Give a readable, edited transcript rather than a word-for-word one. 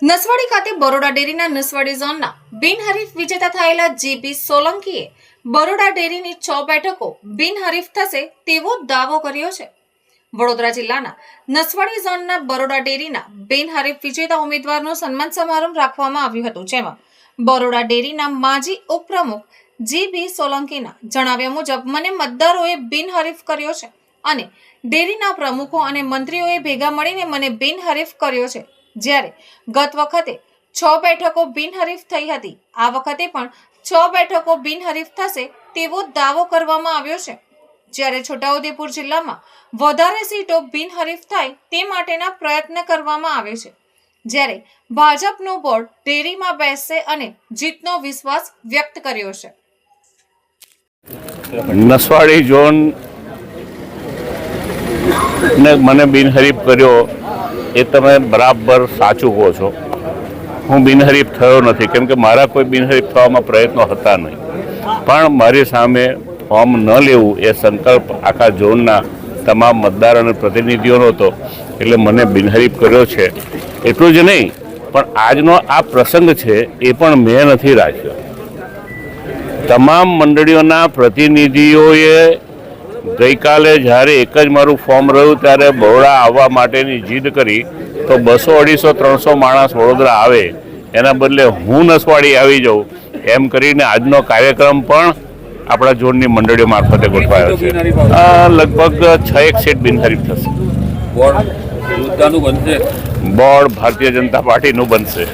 નસવાડી ખાતે બરોડા ડેરીના નસવાડી ઝોનના બિનહરીફ વિજેતા થયેલા જીબી સોલંકીએ બરોડા ડેરીની 6 બેઠકો બિનહરીફ થશે તેવો દાવો કર્યો છે। વડોદરા જિલ્લાના નસવાડી ઝોનના બરોડા ડેરીના બિનહરીફ વિજેતા ઉમેદવારનો સન્માન સમારંભ રાખવામાં આવ્યો હતો, જેમાં બરોડા ડેરીના માજી ઉપપ્રમુખ જીબી સોલંકીના જણાવ્યા મુજબ મને મતદારોએ બિનહરીફ કર્યો છે અને ડેરીના પ્રમુખો અને મંત્રીઓએ ભેગા મળીને મને બિનહરીફ કર્યો છે। જ્યારે ગત વખતે 6 બેઠકો બિનહરીફ થઈ હતી, આ વખતે પણ 6 બેઠકો બિનહરીફ થશે તેવો દાવો કરવામાં આવ્યો છે। જ્યારે છોટાઉદેપુર જિલ્લામાં વધારે સીટો બિનહરીફ થાય તે માટેના પ્રયત્ન કરવામાં આવે છે। જ્યારે ભાજપનું બોર્ડ ડેરીમાં બેસશે અને જીતનો વિશ્વાસ વ્યક્ત કર્યો છે। નસવાડી ઝોન ને મને બિનહરીફ કર્યો એ તમે બરાબર સાચું કહો છો। હું બિનહરીફ થયો નથી, કેમ કે મારા કોઈ બિનહરીફ થવામાં પ્રયત્નો હતા નહીં, પણ મારી સામે ફોર્મ ન લેવું એ સંકલ્પ આખા ઝોનના તમામ મતદાર અને પ્રતિનિધિઓનો હતો, એટલે મને બિનહરીફ કર્યો છે। એટલું જ નહીં, પણ આજનો આ પ્રસંગ છે એ પણ મેં નથી રાખ્યો। તમામ મંડળીઓના પ્રતિનિધિઓએ ગઈકાલે જ્યારે એક જ મારું ફોર્મ રહ્યું ત્યારે બરોડા આવવા માટેની જીદ કરી, તો 200, 250, 300 માણસ વડોદરા આવે એના બદલે હું નસવાડી આવી જાઉં એમ કરીને આજનો કાર્યક્રમ પણ આપણા ઝોનની મંડળીઓ મારફતે ગોઠવાયો છે। લગભગ 6 સીટ બિનહરીફ થશે। બોર્ડ ભારતીય જનતા પાર્ટીનું બનશે।